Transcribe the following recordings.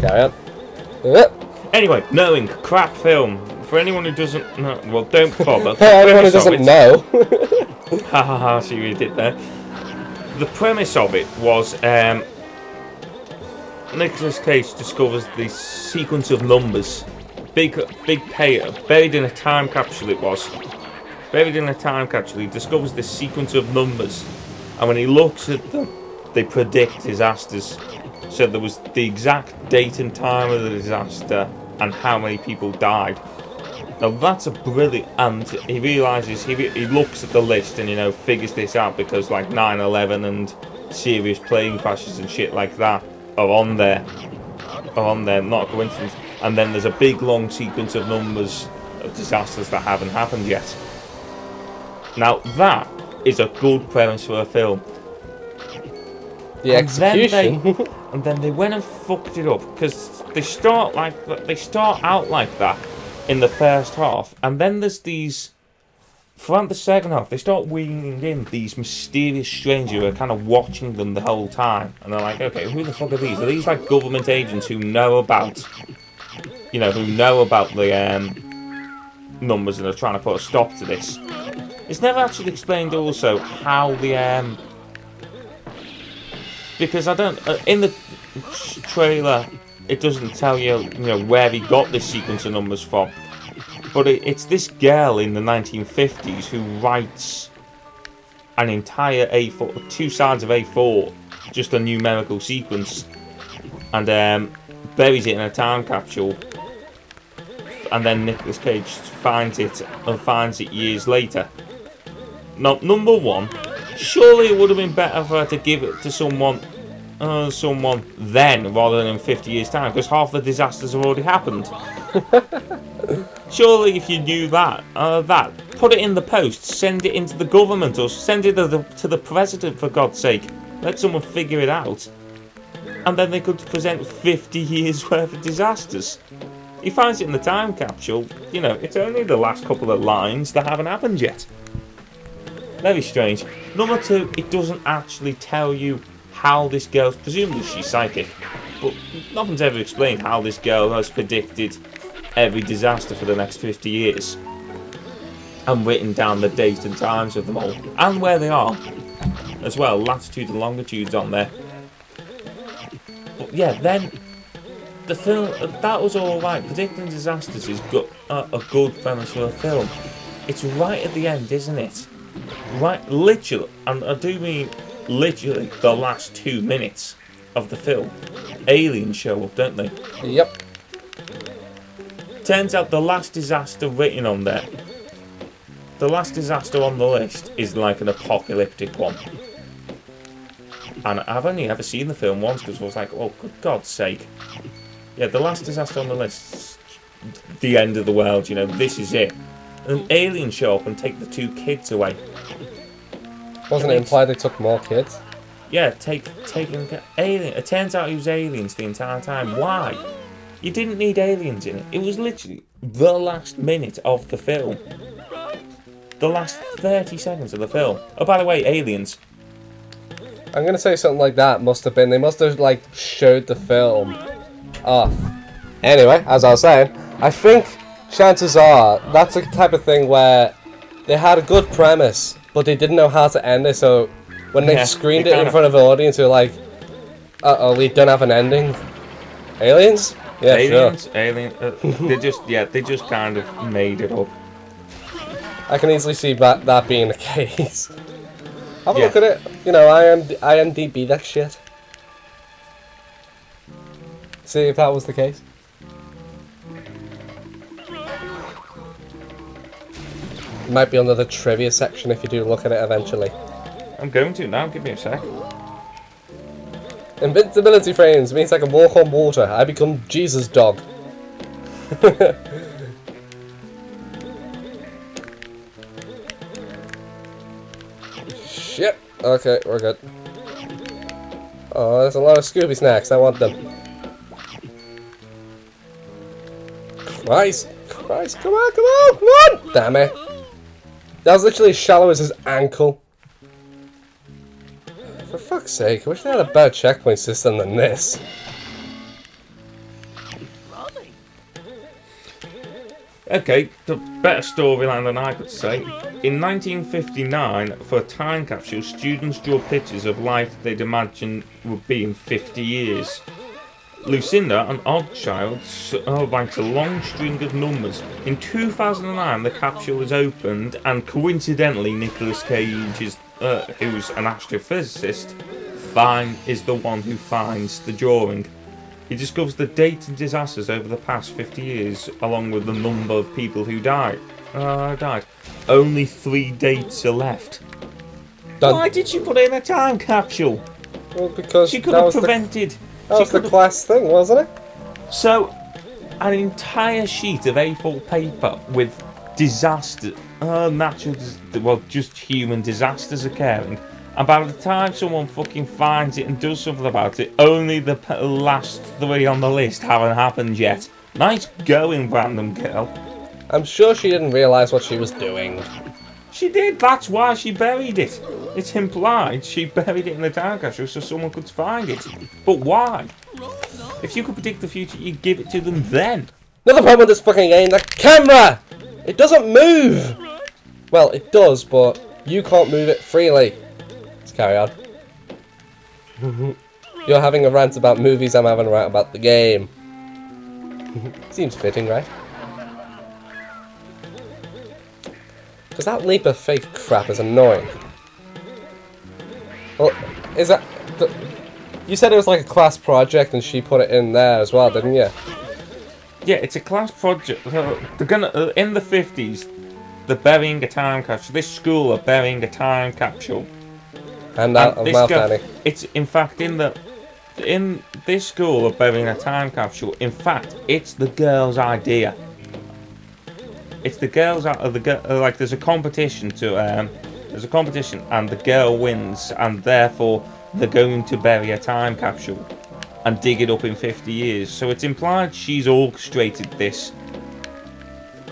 carry on. Anyway, knowing crap film. For anyone who doesn't know, well, don't bother. Anyone who doesn't know. Ha ha ha, see what you did there. The premise of it was Nicolas Cage discovers this sequence of numbers. Big payer, buried in a time capsule it was. Buried in a time capsule, he discovers this sequence of numbers. And when he looks at them, they predict disasters. So there was the exact date and time of the disaster and how many people died. Now that's a brilliant, and he realises, he looks at the list and, you know, figures this out because like 9/11 and serious plane crashes and shit like that are on there, not a coincidence. And then there's a big long sequence of numbers of disasters that haven't happened yet. Now that is a good premise for a film. The execution. And then they went and fucked it up because they start out like that in the first half, and then there's these, throughout the second half, they start weaving in these mysterious strangers who are kind of watching them the whole time, and they're like, okay, who the fuck are these? Are these like government agents who know about, you know, the numbers and are trying to put a stop to this? It's never actually explained also how the because I don't in the trailer it doesn't tell you, you know, where he got this sequence of numbers from, but it's this girl in the 1950s who writes an entire A4, 2 sides of A4, just a numerical sequence, and buries it in a time capsule, and then Nicolas Cage finds it years later. Now, number one, surely it would have been better for her to give it to someone then rather than in 50 years' time, because half the disasters have already happened. Surely, if you knew that, put it in the post, send it into the government, or send it to the president, for God's sake. Let someone figure it out, and then they could present 50 years worth of disasters. He finds it in the time capsule. You know, it's only the last couple of lines that haven't happened yet. Very strange. Number two, it doesn't actually tell you how this girl, presumably she's psychic, but nothing's ever explained how this girl has predicted every disaster for the next 50 years and written down the date and times of them all, and where they are as well, latitude and longitudes on there. But yeah, then the film, that was alright. Predicting disasters is a good premise for a film. It's right at the end, isn't it? Right, literally, and I do mean literally the last 2 minutes of the film. Aliens show up, don't they? Yep. Turns out the last disaster written on there, the last disaster on the list is like an apocalyptic one. And I've only ever seen the film once because I was like, oh, good God's sake. Yeah, the last disaster on the list, the end of the world, you know, this is it. And then aliens show up and take the 2 kids away. Wasn't it implied they took more kids? Yeah, taking alien. It turns out it was aliens the entire time. Why? You didn't need aliens in it. It was literally the last minute of the film. The last 30 seconds of the film. Oh, by the way, aliens. I'm gonna say something like that must have been, they must have like showed the film off. Anyway, as I was saying, I think chances are that's the type of thing where they had a good premise, but they didn't know how to end it, so when they screened it in front of an audience, they're like, uh-oh, we don't have an ending. Aliens? Yeah, aliens, sure. Aliens. They just kind of made it up. I can easily see that being the case. Have a look at it. You know, IMDb that shit. See if that was the case. It might be under the trivia section if you do look at it eventually. I'm going to now, give me a sec. Invincibility frames means I can walk on water. I become Jesus dog. Shit. Okay, we're good. Oh, there's a lot of Scooby snacks. I want them. Christ. Christ, come on, come on, come on! Damn it. That was literally as shallow as his ankle. For fuck's sake, I wish they had a better checkpoint system than this. Okay, the better storyline than I could say. In 1959, for a time capsule, students draw pictures of life they'd imagine would be in 50 years. Lucinda, an odd child, writes a long string of numbers. In 2009, the capsule is opened, and coincidentally, Nicolas Cage, who's an astrophysicist, is the one who finds the drawing. He discovers the date and disasters over the past 50 years, along with the number of people who died. Only 3 dates are left. Done. Why did she put it in a time capsule? Well, because she could have prevented. That was the class thing, wasn't it? So, an entire sheet of A4 paper with just human disasters occurring. And by the time someone fucking finds it and does something about it, only the last 3 on the list haven't happened yet. Nice going, random girl. I'm sure she didn't realise what she was doing. She did, that's why she buried it. It's implied she buried it in the time capsule so someone could find it. But why? If you could predict the future, you'd give it to them then. Another problem with this fucking game, the camera! It doesn't move! Well, it does, but you can't move it freely. Let's carry on. You're having a rant about movies, I'm having a rant about the game. Seems fitting, right? Because that leap of faith crap is annoying. Well, is that... You said it was like a class project and she put it in there as well, didn't you? Yeah, it's a class project. They're gonna... in the 50s, they're burying a time capsule. This school are burying a time capsule. And that of mouth Danny. It's, in fact, in this school of burying a time capsule, in fact, it's the girl's idea. It's the girls like there's a competition and the girl wins, and therefore they're going to bury a time capsule and dig it up in 50 years. So it's implied she's orchestrated this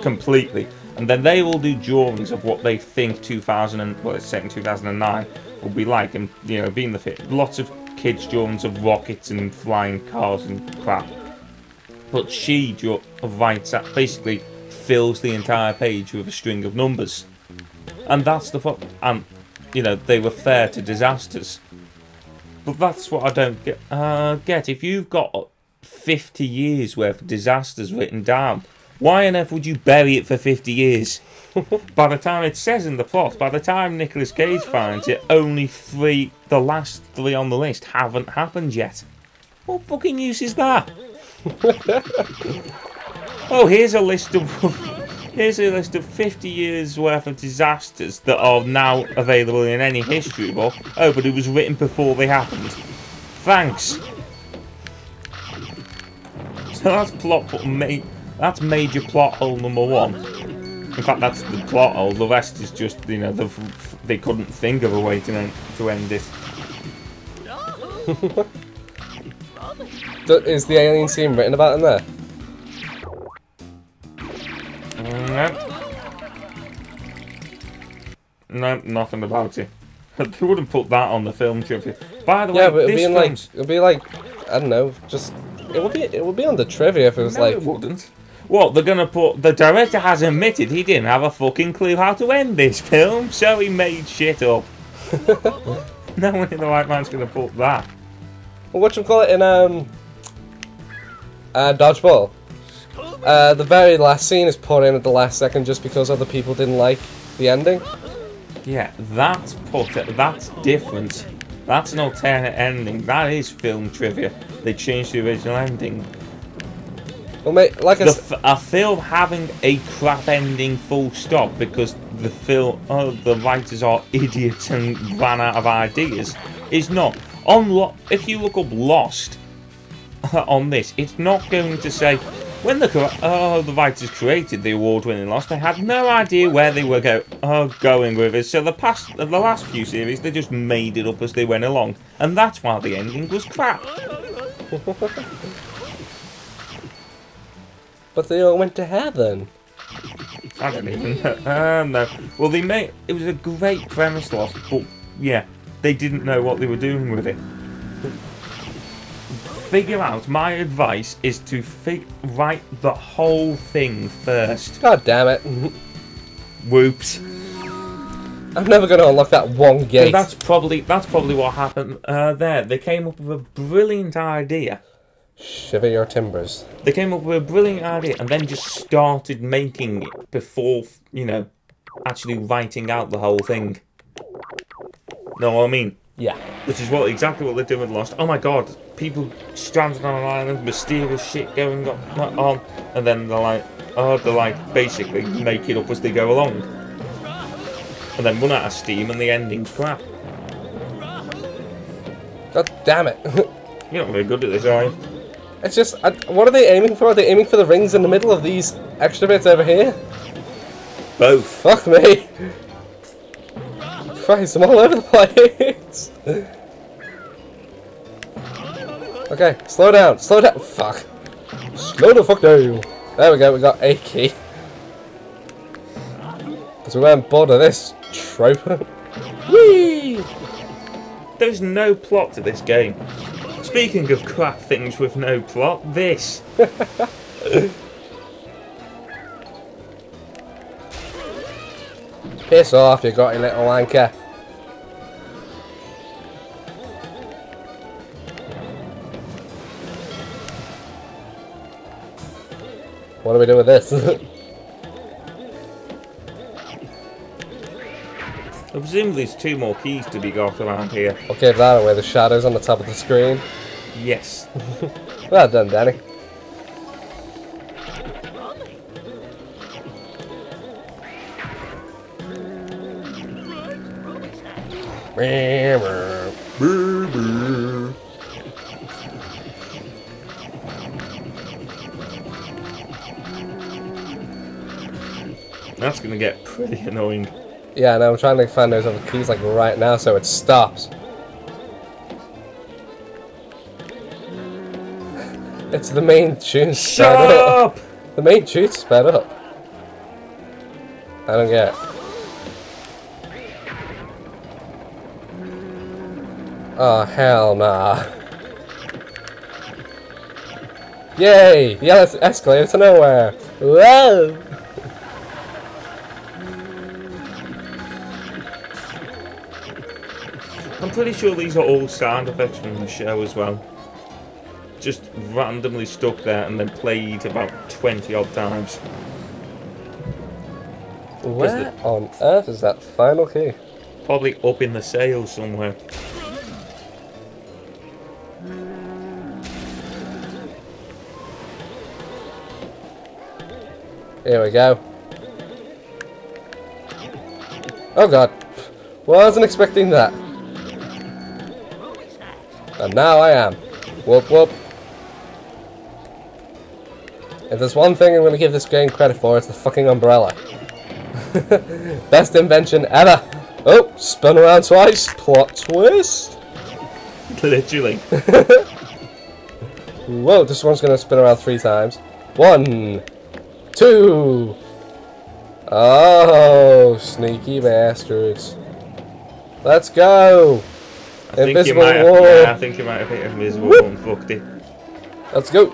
completely, and then they will do drawings of what they think it's set in 2009 will be like, and being the fit. Lots of kids' drawings of rockets and flying cars and crap. But she writes that basically fills the entire page with a string of numbers, and that's the problem. And they refer to disasters, but that's what I don't get. If you've got 50 years worth of disasters written down, why on earth would you bury it for 50 years? By the time it says in the plot, by the time Nicolas Cage finds it, only the last 3 on the list haven't happened yet. What fucking use is that? Oh, here's a list of 50 years worth of disasters that are now available in any history book. Oh, but it was written before they happened. Thanks. So that's major plot hole number 1. In fact, that's the plot hole. The rest is just they couldn't think of a way to end it. Is the alien scene written about in there? No, nothing about it. They wouldn't put that on the film trivia. By the way, but it'd be like I don't know, it would be on the trivia if it was like. It wouldn't. What, they're gonna put? The director has admitted he didn't have a fucking clue how to end this film, so he made shit up. No one in the right mind's gonna put that. Well, whatchamacallit in Dodgeball? The very last scene is put in at the last second just because other people didn't like the ending. Yeah, that's different. That's an alternate ending. That is film trivia. They changed the original ending. Well, mate, like a film having a crap ending, full stop, because the writers are idiots and ran out of ideas, is not. If you look up Lost on this, it's not going to say when the writers created the award-winning Lost, they had no idea where they were going with it. So the last few series, they just made it up as they went along, and that's why the ending was crap. But they all went to heaven. I don't even know. No. Well, it was a great premise, Lost, but yeah, they didn't know what they were doing with it. figure out, my advice is to write the whole thing first. God damn it. Whoops. I'm never going to unlock that one gate. So that's probably what happened there. They came up with a brilliant idea. Shiver your timbers. They came up with a brilliant idea and then just started making it before, you know, actually writing out the whole thing. Know what I mean? Yeah. Which is exactly what they're doing with Lost. Oh my god, people stranded on an island, mysterious shit going on, and then they're like basically make it up as they go along. And then run out of steam and the ending's crap. God damn it. You're not very good at this, are you? It's just, what are they aiming for? Are they aiming for the rings in the middle of these extra bits over here? Both. Fuck me. Christ, I'm all over the place. Okay, slow down. Slow down. Fuck. Slow the fuck down. There we go, we got a key. Because we weren't bored of this trope. Whee! There's no plot to this game. Speaking of crap things with no plot, this. Piss off, you got your little wanker. What do we do with this? I presume there's 2 more keys to be got around here. I'll give that away, the shadows on the top of the screen. Yes. Well done, Danny. That's gonna get pretty annoying. Yeah, no, I'm trying to find those other keys like right now so it stops. It's the main tune sped up. The main tune sped up. I don't get it. Oh, hell nah. Yay! The escalator to nowhere. Whoa! I'm pretty sure these are all sound effects from the show as well. Just randomly stuck there and then played about 20 odd times. Where on earth is that final key? Probably up in the sails somewhere. Here we go. Oh god. Wasn't expecting that. And now I am. Whoop whoop. If there's one thing I'm going to give this game credit for, it's the fucking umbrella. Best invention ever. Oh, spun around twice. Plot twist. Literally. Whoa, this one's going to spin around 3 times. 1, 2. Oh, sneaky bastards. Let's go. Invisible wall. Yeah, I think you might have hit invisible wall and fucked it. Let's go.